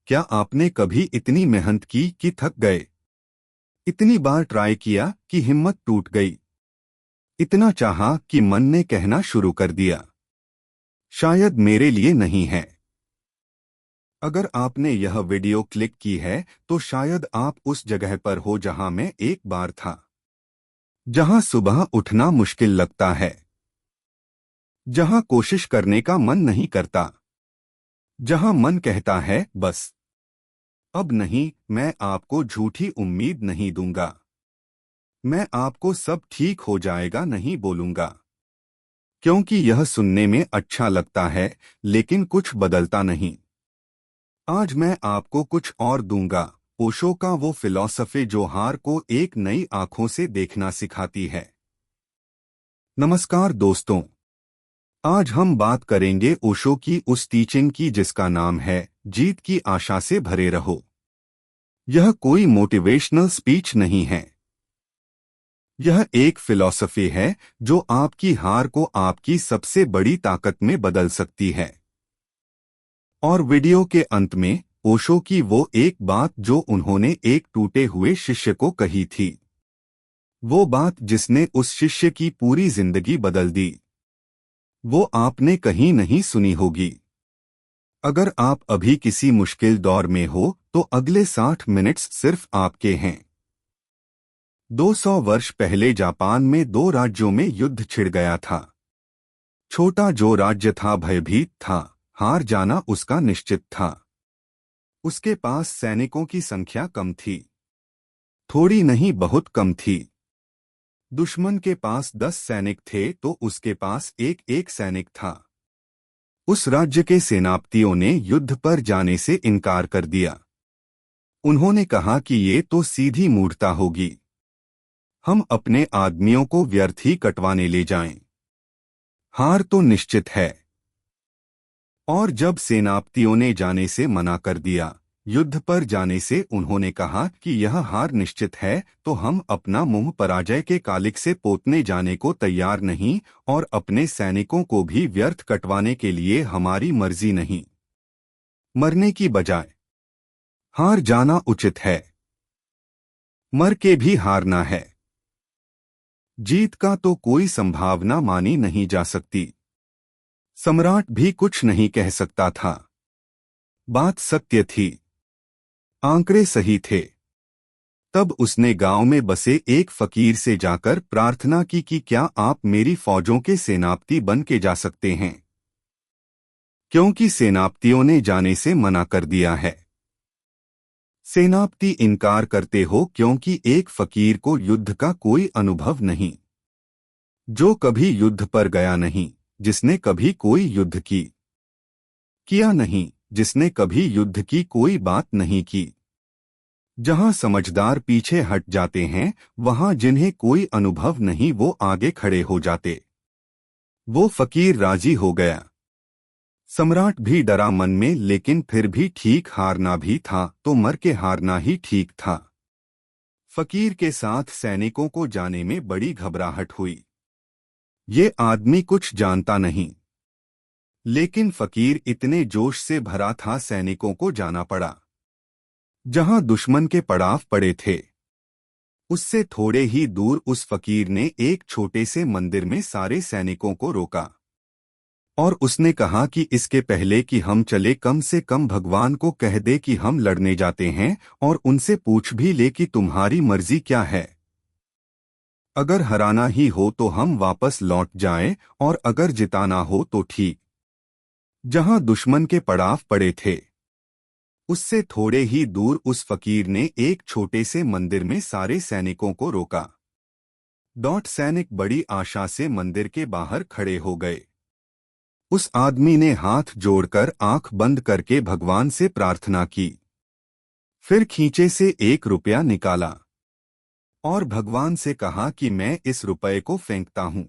क्या आपने कभी इतनी मेहनत की कि थक गए? इतनी बार ट्राई किया कि हिम्मत टूट गई? इतना चाहा कि मन ने कहना शुरू कर दिया, शायद मेरे लिए नहीं है। अगर आपने यह वीडियो क्लिक की है तो शायद आप उस जगह पर हो जहां मैं एक बार था। जहां सुबह उठना मुश्किल लगता है, जहां कोशिश करने का मन नहीं करता, जहां मन कहता है बस अब नहीं। मैं आपको झूठी उम्मीद नहीं दूंगा। मैं आपको सब ठीक हो जाएगा नहीं बोलूंगा, क्योंकि यह सुनने में अच्छा लगता है लेकिन कुछ बदलता नहीं। आज मैं आपको कुछ और दूंगा, ओशो का वो फिलॉसफी जो हार को एक नई आंखों से देखना सिखाती है। नमस्कार दोस्तों, आज हम बात करेंगे ओशो की उस टीचिंग की जिसका नाम है जीत की आशा से भरे रहो। यह कोई मोटिवेशनल स्पीच नहीं है। यह एक फिलॉसफी है जो आपकी हार को आपकी सबसे बड़ी ताकत में बदल सकती है। और वीडियो के अंत में ओशो की वो एक बात जो उन्होंने एक टूटे हुए शिष्य को कही थी, वो बात जिसने उस शिष्य की पूरी जिंदगी बदल दी, वो आपने कहीं नहीं सुनी होगी। अगर आप अभी किसी मुश्किल दौर में हो तो अगले 60 मिनट्स सिर्फ आपके हैं। 200 वर्ष पहले जापान में दो राज्यों में युद्ध छिड़ गया था। छोटा जो राज्य था भयभीत था, हार जाना उसका निश्चित था। उसके पास सैनिकों की संख्या कम थी, थोड़ी नहीं बहुत कम थी। दुश्मन के पास 10 सैनिक थे तो उसके पास एक एक सैनिक था। उस राज्य के सेनापतियों ने युद्ध पर जाने से इनकार कर दिया। उन्होंने कहा कि ये तो सीधी मूर्खता होगी, हम अपने आदमियों को व्यर्थ ही कटवाने ले जाएं। हार तो निश्चित है। और जब सेनापतियों ने जाने से मना कर दिया, युद्ध पर जाने से उन्होंने कहा कि यह हार निश्चित है, तो हम अपना मुंह पराजय के कालिक से पोतने जाने को तैयार नहीं और अपने सैनिकों को भी व्यर्थ कटवाने के लिए हमारी मर्जी नहीं। मरने की बजाय हार जाना उचित है। मर के भी हारना है। जीत का तो कोई संभावना मानी नहीं जा सकती। सम्राट भी कुछ नहीं कह सकता था। बात सत्य थी, आंकड़े सही थे। तब उसने गांव में बसे एक फकीर से जाकर प्रार्थना की कि क्या आप मेरी फौजों के सेनापति बन के जा सकते हैं, क्योंकि सेनापतियों ने जाने से मना कर दिया है। सेनापति इनकार करते हो क्योंकि एक फकीर को युद्ध का कोई अनुभव नहीं, जो कभी युद्ध पर गया नहीं, जिसने कभी कोई युद्ध किया नहीं, जिसने कभी युद्ध की कोई बात नहीं की। जहां समझदार पीछे हट जाते हैं, वहां जिन्हें कोई अनुभव नहीं वो आगे खड़े हो जाते। वो फकीर राजी हो गया। सम्राट भी डरा मन में, लेकिन फिर भी ठीक हारना भी था तो मर के हारना ही ठीक था। फकीर के साथ सैनिकों को जाने में बड़ी घबराहट हुई। ये आदमी कुछ जानता नहीं, लेकिन फकीर इतने जोश से भरा था, सैनिकों को जाना पड़ा। जहां दुश्मन के पड़ाव पड़े थे, उससे थोड़े ही दूर उस फकीर ने एक छोटे से मंदिर में सारे सैनिकों को रोका और उसने कहा कि इसके पहले कि हम चले, कम से कम भगवान को कह दे कि हम लड़ने जाते हैं और उनसे पूछ भी ले कि तुम्हारी मर्जी क्या है। अगर हराना ही हो तो हम वापस लौट जाएं और अगर जिताना हो तो ठीक। जहां दुश्मन के पड़ाव पड़े थे, उससे थोड़े ही दूर उस फकीर ने एक छोटे से मंदिर में सारे सैनिकों को रोका। सैनिक बड़ी आशा से मंदिर के बाहर खड़े हो गए। उस आदमी ने हाथ जोड़कर आंख बंद करके भगवान से प्रार्थना की, फिर खींचे से 1 रुपया निकाला और भगवान से कहा कि मैं इस रुपये को फेंकता हूं।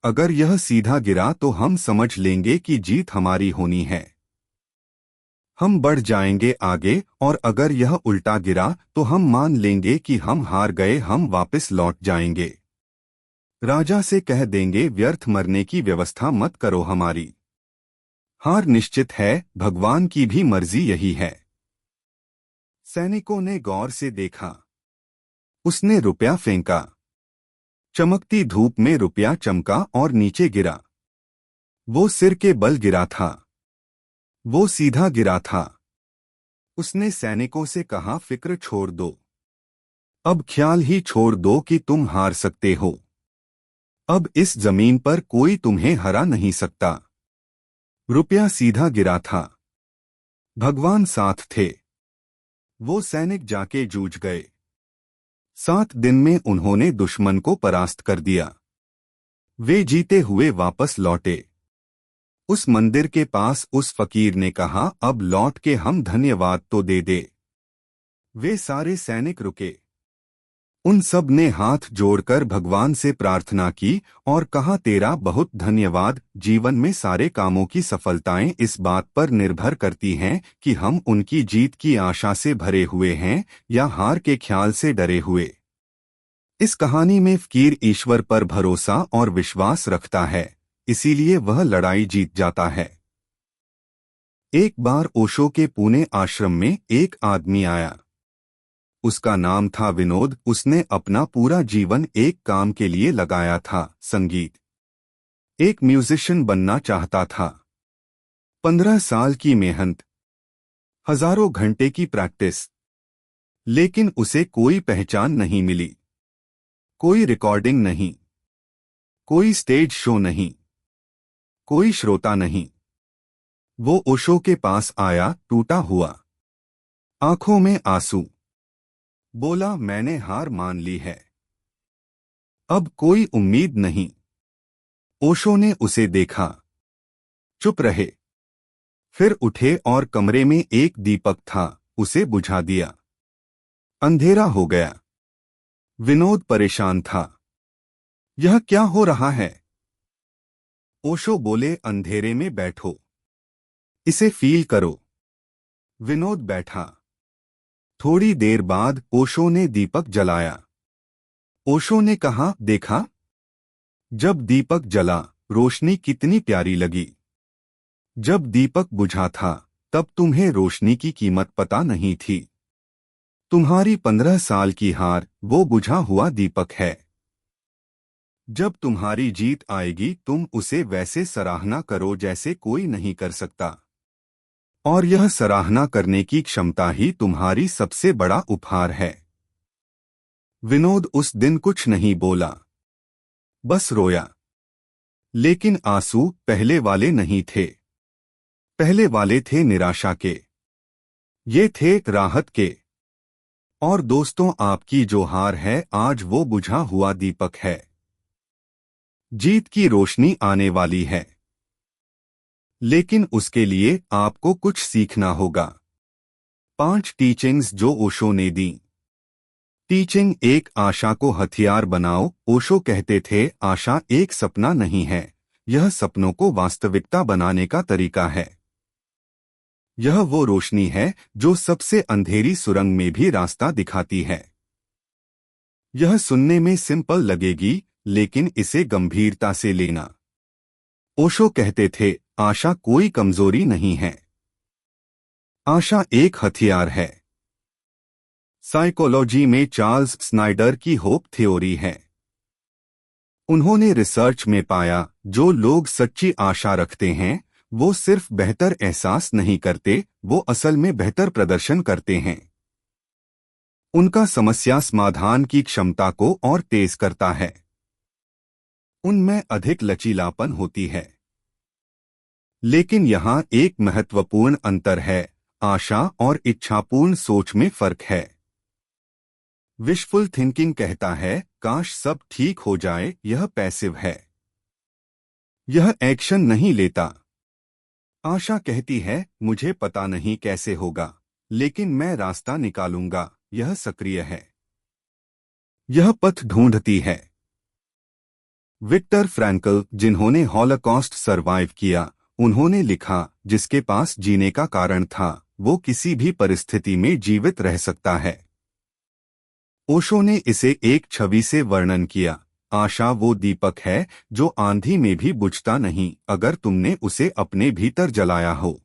अगर यह सीधा गिरा तो हम समझ लेंगे कि जीत हमारी होनी है, हम बढ़ जाएंगे आगे, और अगर यह उल्टा गिरा तो हम मान लेंगे कि हम हार गए, हम वापस लौट जाएंगे। राजा से कह देंगे व्यर्थ मरने की व्यवस्था मत करो हमारी। हार निश्चित है, भगवान की भी मर्जी यही है। सैनिकों ने गौर से देखा। उसने रुपया फेंका। चमकती धूप में रुपया चमका और नीचे गिरा। वो सिर के बल गिरा था। वो सीधा गिरा था। उसने सैनिकों से कहा, फिक्र छोड़ दो। अब ख्याल ही छोड़ दो कि तुम हार सकते हो। अब इस जमीन पर कोई तुम्हें हरा नहीं सकता। रुपया सीधा गिरा था। भगवान साथ थे। वो सैनिक जाके जूझ गए। 7 दिन में उन्होंने दुश्मन को परास्त कर दिया। वे जीते हुए वापस लौटे। उस मंदिर के पास उस फकीर ने कहा, अब लौट के हम धन्यवाद तो दे दे। वे सारे सैनिक रुके। उन सब ने हाथ जोड़कर भगवान से प्रार्थना की और कहा, तेरा बहुत धन्यवाद। जीवन में सारे कामों की सफलताएं इस बात पर निर्भर करती हैं कि हम उनकी जीत की आशा से भरे हुए हैं या हार के ख्याल से डरे हुए। इस कहानी में फकीर ईश्वर पर भरोसा और विश्वास रखता है, इसीलिए वह लड़ाई जीत जाता है। एक बार ओशो के पुणे आश्रम में एक आदमी आया। उसका नाम था विनोद। उसने अपना पूरा जीवन एक काम के लिए लगाया था, संगीत। एक म्यूजिशियन बनना चाहता था। 15 साल की मेहनत, हजारों घंटे की प्रैक्टिस, लेकिन उसे कोई पहचान नहीं मिली। कोई रिकॉर्डिंग नहीं, कोई स्टेज शो नहीं, कोई श्रोता नहीं। वो ओशो के पास आया, टूटा हुआ, आंखों में आंसू। बोला, मैंने हार मान ली है। अब कोई उम्मीद नहीं। ओशो ने उसे देखा, चुप रहे। फिर उठे और कमरे में एक दीपक था, उसे बुझा दिया। अंधेरा हो गया। विनोद परेशान था। यह क्या हो रहा है? ओशो बोले, अंधेरे में बैठो, इसे फील करो। विनोद बैठा। थोड़ी देर बाद ओशो ने दीपक जलाया। ओशो ने कहा, देखा, जब दीपक जला रोशनी कितनी प्यारी लगी। जब दीपक बुझा था तब तुम्हें रोशनी की कीमत पता नहीं थी। तुम्हारी 15 साल की हार वो बुझा हुआ दीपक है। जब तुम्हारी जीत आएगी तुम उसे वैसे सराहना करो जैसे कोई नहीं कर सकता। और यह सराहना करने की क्षमता ही तुम्हारी सबसे बड़ा उपहार है। विनोद उस दिन कुछ नहीं बोला, बस रोया। लेकिन आंसू पहले वाले नहीं थे। पहले वाले थे निराशा के, ये थे राहत के। और दोस्तों, आपकी जो हार है आज वो बुझा हुआ दीपक है। जीत की रोशनी आने वाली है, लेकिन उसके लिए आपको कुछ सीखना होगा। 5 टीचिंग्स जो ओशो ने दी। टीचिंग 1, आशा को हथियार बनाओ। ओशो कहते थे, आशा एक सपना नहीं है, यह सपनों को वास्तविकता बनाने का तरीका है। यह वो रोशनी है जो सबसे अंधेरी सुरंग में भी रास्ता दिखाती है। यह सुनने में सिंपल लगेगी, लेकिन इसे गंभीरता से लेना। ओशो कहते थे, आशा कोई कमजोरी नहीं है, आशा एक हथियार है। साइकोलॉजी में चार्ल्स स्नाइडर की होप थ्योरी है। उन्होंने रिसर्च में पाया, जो लोग सच्ची आशा रखते हैं वो सिर्फ बेहतर एहसास नहीं करते, वो असल में बेहतर प्रदर्शन करते हैं। उनका समस्या समाधान की क्षमता को और तेज करता है। उनमें अधिक लचीलापन होती है। लेकिन यहाँ एक महत्वपूर्ण अंतर है, आशा और इच्छापूर्ण सोच में फर्क है। विशफुल थिंकिंग कहता है, काश सब ठीक हो जाए, यह पैसिव है। यह एक्शन नहीं लेता। आशा कहती है, मुझे पता नहीं कैसे होगा, लेकिन मैं रास्ता निकालूंगा, यह सक्रिय है। यह पथ ढूंढती है। विक्टर फ्रैंकल, जिन्होंने हॉलोकॉस्ट सरवाइव किया, उन्होंने लिखा, जिसके पास जीने का कारण था वो किसी भी परिस्थिति में जीवित रह सकता है। ओशो ने इसे एक छवि से वर्णन किया, आशा वो दीपक है जो आंधी में भी बुझता नहीं अगर तुमने उसे अपने भीतर जलाया हो।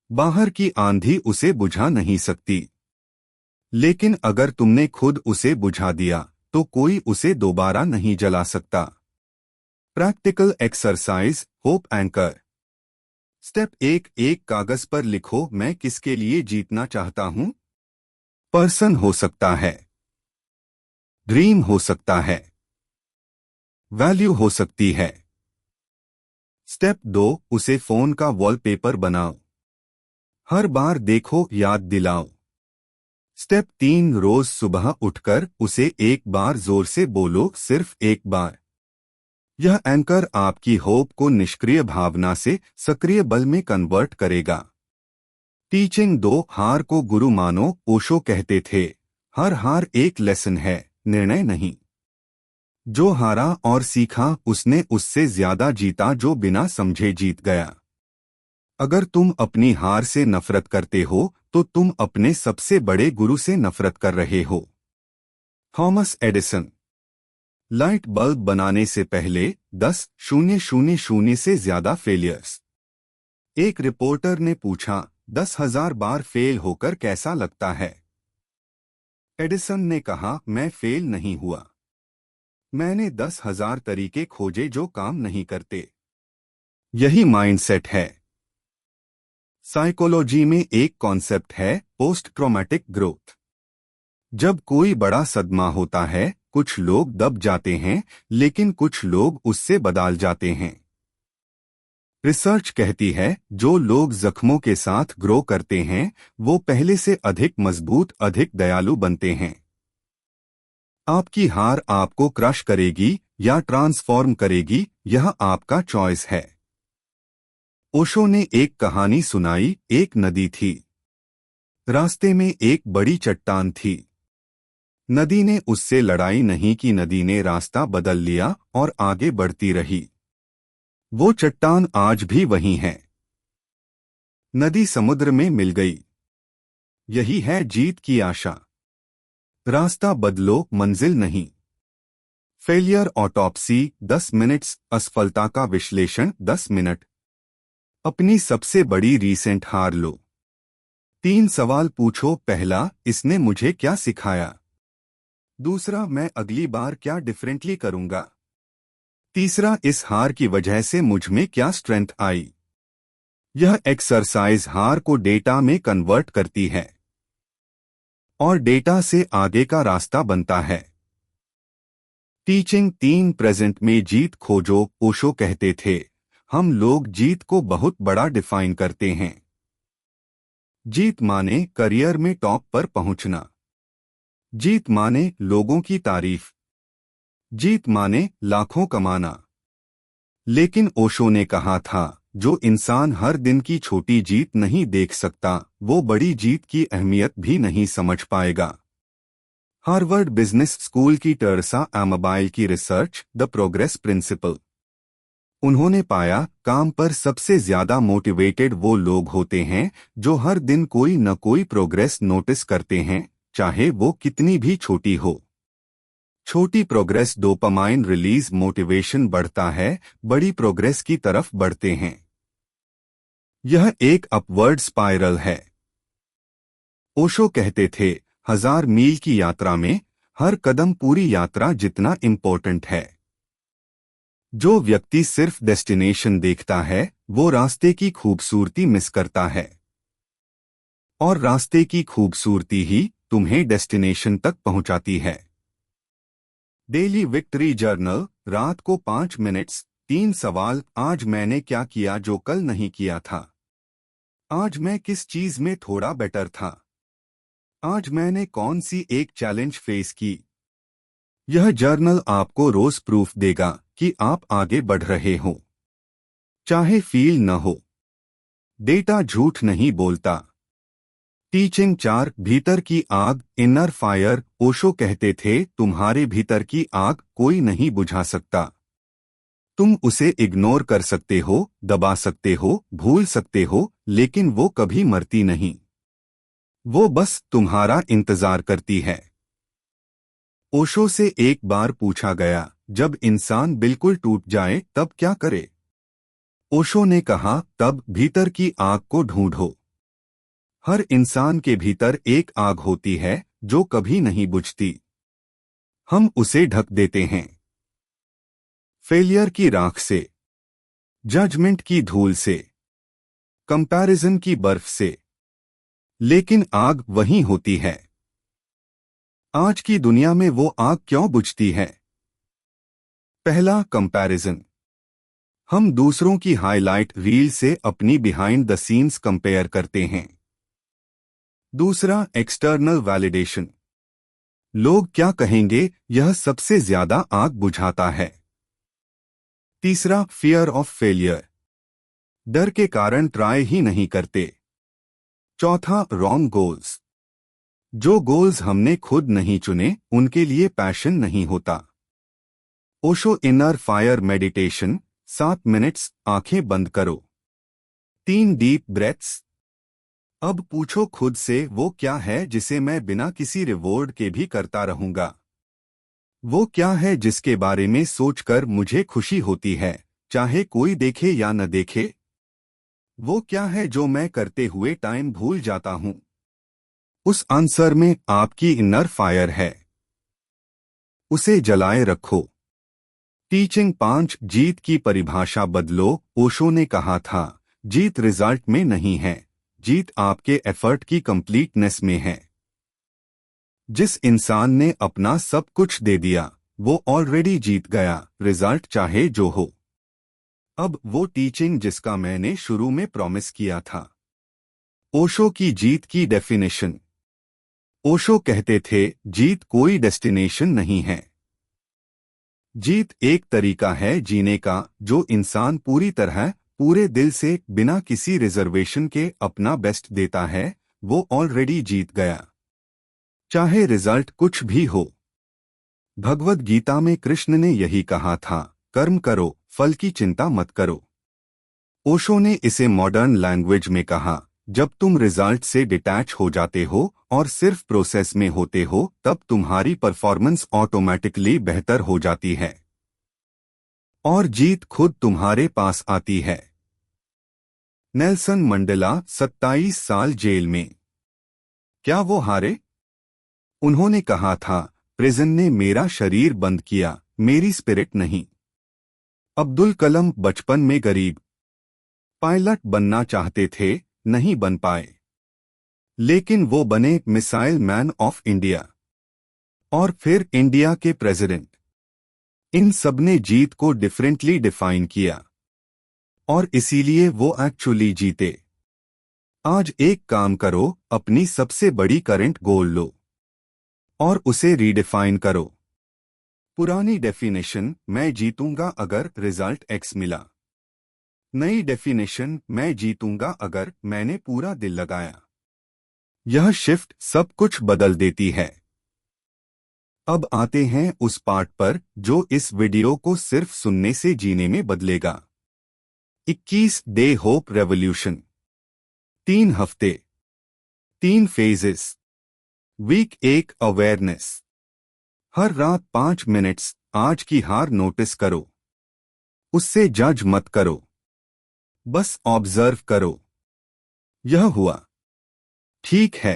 बाहर की आंधी उसे बुझा नहीं सकती, लेकिन अगर तुमने खुद उसे बुझा दिया तो कोई उसे दोबारा नहीं जला सकता। Practical exercise hope anchor. Step 1, एक कागज पर लिखो मैं किसके लिए जीतना चाहता हूं। पर्सन हो सकता है, ड्रीम हो सकता है, वैल्यू हो सकती है। स्टेप 2, उसे फोन का वॉलपेपर बनाओ। हर बार देखो, याद दिलाओ। स्टेप 3, रोज सुबह उठकर उसे एक बार जोर से बोलो, सिर्फ एक बार। यह एंकर आपकी होप को निष्क्रिय भावना से सक्रिय बल में कन्वर्ट करेगा। टीचिंग 2, हार को गुरु मानो। ओशो कहते थे, हर हार एक लेसन है, निर्णय नहीं। जो हारा और सीखा उसने उससे ज्यादा जीता जो बिना समझे जीत गया। अगर तुम अपनी हार से नफरत करते हो तो तुम अपने सबसे बड़े गुरु से नफरत कर रहे हो। Thomas Edison. लाइट बल्ब बनाने से पहले 10,000 से ज्यादा फेलियर्स। एक रिपोर्टर ने पूछा, 10,000 बार फेल होकर कैसा लगता है? एडिसन ने कहा, मैं फेल नहीं हुआ, मैंने 10,000 तरीके खोजे जो काम नहीं करते। यही माइंडसेट है। साइकोलॉजी में एक कॉन्सेप्ट है, पोस्ट ट्रॉमेटिक ग्रोथ। जब कोई बड़ा सदमा होता है कुछ लोग दब जाते हैं, लेकिन कुछ लोग उससे बदल जाते हैं। रिसर्च कहती है, जो लोग जख्मों के साथ ग्रो करते हैं वो पहले से अधिक मजबूत, अधिक दयालु बनते हैं। आपकी हार आपको क्रश करेगी या ट्रांसफॉर्म करेगी, यह आपका चॉइस है। ओशो ने एक कहानी सुनाई। एक नदी थी, रास्ते में एक बड़ी चट्टान थी। नदी ने उससे लड़ाई नहीं की, नदी ने रास्ता बदल लिया और आगे बढ़ती रही। वो चट्टान आज भी वही है। नदी समुद्र में मिल गई। यही है जीत की आशा। रास्ता बदलो, मंजिल नहीं। फेलियर ऑटोप्सी 10 मिनट्स, असफलता का विश्लेषण 10 मिनट। अपनी सबसे बड़ी रीसेंट हार लो। 3 सवाल पूछो। पहला, इसने मुझे क्या सिखाया? दूसरा, मैं अगली बार क्या डिफरेंटली करूंगा? तीसरा, इस हार की वजह से मुझ में क्या स्ट्रेंथ आई? यह एक्सरसाइज हार को डेटा में कन्वर्ट करती है और डेटा से आगे का रास्ता बनता है। टीचिंग 3, प्रेजेंट में जीत खोजो। ओशो कहते थे, हम लोग जीत को बहुत बड़ा डिफाइन करते हैं। जीत माने करियर में टॉप पर पहुंचना। जीत माने लोगों की तारीफ। जीत माने लाखों कमाना। लेकिन ओशो ने कहा था, जो इंसान हर दिन की छोटी जीत नहीं देख सकता वो बड़ी जीत की अहमियत भी नहीं समझ पाएगा। हार्वर्ड बिजनेस स्कूल की टर्सा एमबाइल की रिसर्च, द प्रोग्रेस प्रिंसिपल। उन्होंने पाया, काम पर सबसे ज्यादा मोटिवेटेड वो लोग होते हैं जो हर दिन कोई न कोई प्रोग्रेस नोटिस करते हैं, चाहे वो कितनी भी छोटी हो। छोटी प्रोग्रेस डोपामाइन रिलीज, मोटिवेशन बढ़ता है, बड़ी प्रोग्रेस की तरफ बढ़ते हैं। यह एक अपवर्ड स्पाइरल है। ओशो कहते थे, 1000 मील की यात्रा में हर कदम पूरी यात्रा जितना इम्पोर्टेंट है। जो व्यक्ति सिर्फ डेस्टिनेशन देखता है वो रास्ते की खूबसूरती मिस करता है, और रास्ते की खूबसूरती ही तुम्हें डेस्टिनेशन तक पहुंचाती है। डेली विक्ट्री जर्नल, रात को 5 मिनट्स, 3 सवाल। आज मैंने क्या किया जो कल नहीं किया था? आज मैं किस चीज में थोड़ा बेटर था? आज मैंने कौन सी एक चैलेंज फेस की? यह जर्नल आपको रोज प्रूफ देगा कि आप आगे बढ़ रहे हो, चाहे फील न हो। डेटा झूठ नहीं बोलता। टीचिंग 4, भीतर की आग, इनर फायर। ओशो कहते थे, तुम्हारे भीतर की आग कोई नहीं बुझा सकता। तुम उसे इग्नोर कर सकते हो, दबा सकते हो, भूल सकते हो, लेकिन वो कभी मरती नहीं। वो बस तुम्हारा इंतजार करती है। ओशो से एक बार पूछा गया, जब इंसान बिल्कुल टूट जाए तब क्या करे? ओशो ने कहा, तब भीतर की आग को ढूंढो। हर इंसान के भीतर एक आग होती है जो कभी नहीं बुझती। हम उसे ढक देते हैं। फेलियर की राख से, जजमेंट की धूल से, कंपैरिजन की बर्फ से। लेकिन आग वहीं होती है। आज की दुनिया में वो आग क्यों बुझती है? पहला, कंपैरिजन। हम दूसरों की हाईलाइट रील से अपनी बिहाइंड द सीन्स कंपेयर करते हैं। दूसरा, एक्सटर्नल वैलिडेशन। लोग क्या कहेंगे, यह सबसे ज्यादा आग बुझाता है। तीसरा, फियर ऑफ फेलियर। डर के कारण ट्राई ही नहीं करते। चौथा, रॉन्ग गोल्स। जो गोल्स हमने खुद नहीं चुने उनके लिए पैशन नहीं होता। Osho inner fire meditation, 7 minutes, आंखें बंद करो। 3 डीप ब्रेथ्स। अब पूछो खुद से, वो क्या है जिसे मैं बिना किसी रिवॉर्ड के भी करता रहूंगा? वो क्या है जिसके बारे में सोचकर मुझे खुशी होती है, चाहे कोई देखे या न देखे? वो क्या है जो मैं करते हुए टाइम भूल जाता हूं? उस आंसर में आपकी इनर फायर है। उसे जलाए रखो। टीचिंग 5, जीत की परिभाषा बदलो। ओशो ने कहा था, जीत रिजल्ट में नहीं है, जीत आपके एफर्ट की कंप्लीटनेस में है। जिस इंसान ने अपना सब कुछ दे दिया वो ऑलरेडी जीत गया, रिजल्ट चाहे जो हो। अब वो टीचिंग जिसका मैंने शुरू में प्रॉमिस किया था। ओशो की जीत की डेफिनेशन। ओशो कहते थे, जीत कोई डेस्टिनेशन नहीं है। जीत एक तरीका है जीने का। जो इंसान पूरी तरह, पूरे दिल से, बिना किसी रिजर्वेशन के अपना बेस्ट देता है, वो ऑलरेडी जीत गया, चाहे रिजल्ट कुछ भी हो। भगवद गीता में कृष्ण ने यही कहा था, कर्म करो, फल की चिंता मत करो। ओशो ने इसे मॉडर्न लैंग्वेज में कहा, जब तुम रिजल्ट से डिटैच हो जाते हो और सिर्फ प्रोसेस में होते हो तब तुम्हारी परफॉर्मेंस ऑटोमेटिकली बेहतर हो जाती है और जीत खुद तुम्हारे पास आती है। नेल्सन मंडेला, 27 साल जेल में। क्या वो हारे? उन्होंने कहा था, प्रिजन ने मेरा शरीर बंद किया, मेरी स्पिरिट नहीं। अब्दुल कलाम, बचपन में गरीब पायलट बनना चाहते थे, नहीं बन पाए, लेकिन वो बने मिसाइल मैन ऑफ इंडिया और फिर इंडिया के प्रेसिडेंट। इन सबने जीत को डिफरेंटली डिफाइन किया और इसीलिए वो एक्चुअली जीते। आज एक काम करो, अपनी सबसे बड़ी करंट गोल लो और उसे रीडिफाइन करो। पुरानी डेफिनेशन, मैं जीतूंगा अगर रिजल्ट एक्स मिला। नई डेफिनेशन, मैं जीतूंगा अगर मैंने पूरा दिल लगाया। यह शिफ्ट सब कुछ बदल देती है। अब आते हैं उस पार्ट पर जो इस वीडियो को सिर्फ सुनने से जीने में बदलेगा। 21 डे होप रेवोल्यूशन। 3 हफ्ते, 3 फेजेस। Week 1, awareness. हर रात 5 मिनट्स, आज की हार नोटिस करो। उससे जज मत करो, बस ऑब्जर्व करो। यह हुआ, ठीक है।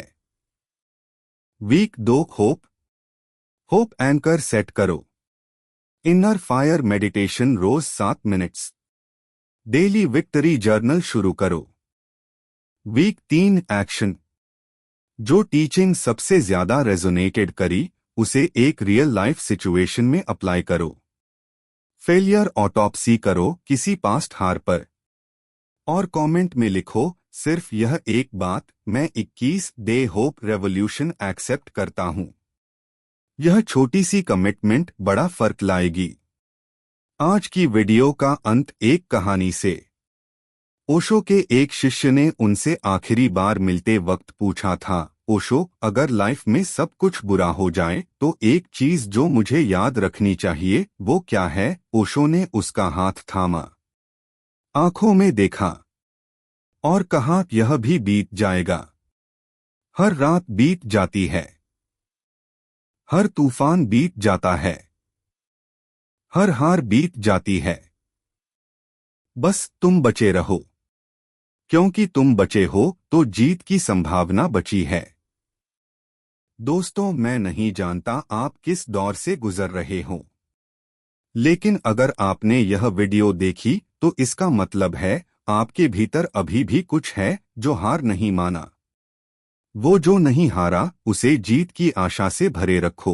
Week 2, hope. Hope anchor set करो। इनर फायर मेडिटेशन, रोज 7 मिनट्स। डेली विक्ट्री जर्नल शुरू करो। Week 3, action. जो टीचिंग सबसे ज्यादा रेजोनेटेड करी उसे एक रियल लाइफ सिचुएशन में अप्लाई करो। फेलियर ऑटोप्सी करो किसी पास्ट हार पर और कमेंट में लिखो, सिर्फ यह एक बात, मैं 21 डे होप रेवोल्यूशन एक्सेप्ट करता हूं। यह छोटी सी कमिटमेंट बड़ा फर्क लाएगी। आज की वीडियो का अंत एक कहानी से। ओशो के एक शिष्य ने उनसे आखिरी बार मिलते वक्त पूछा था, ओशो, अगर लाइफ में सब कुछ बुरा हो जाए तो एक चीज जो मुझे याद रखनी चाहिए वो क्या है? ओशो ने उसका हाथ थामा, आंखों में देखा और कहा, यह भी बीत जाएगा। हर रात बीत जाती है, हर तूफान बीत जाता है, हर हार बीत जाती है। बस तुम बचे रहो, क्योंकि तुम बचे हो तो जीत की संभावना बची है। दोस्तों, मैं नहीं जानता आप किस दौर से गुजर रहे हो, लेकिन अगर आपने यह वीडियो देखी तो इसका मतलब है आपके भीतर अभी भी कुछ है जो हार नहीं माना। वो जो नहीं हारा उसे जीत की आशा से भरे रखो।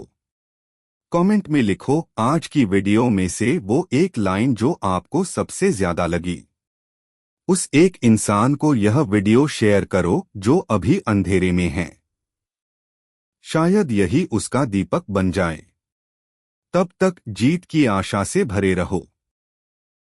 कमेंट में लिखो आज की वीडियो में से वो एक लाइन जो आपको सबसे ज्यादा लगी। उस एक इंसान को यह वीडियो शेयर करो जो अभी अंधेरे में है। शायद यही उसका दीपक बन जाए। तब तक जीत की आशा से भरे रहो।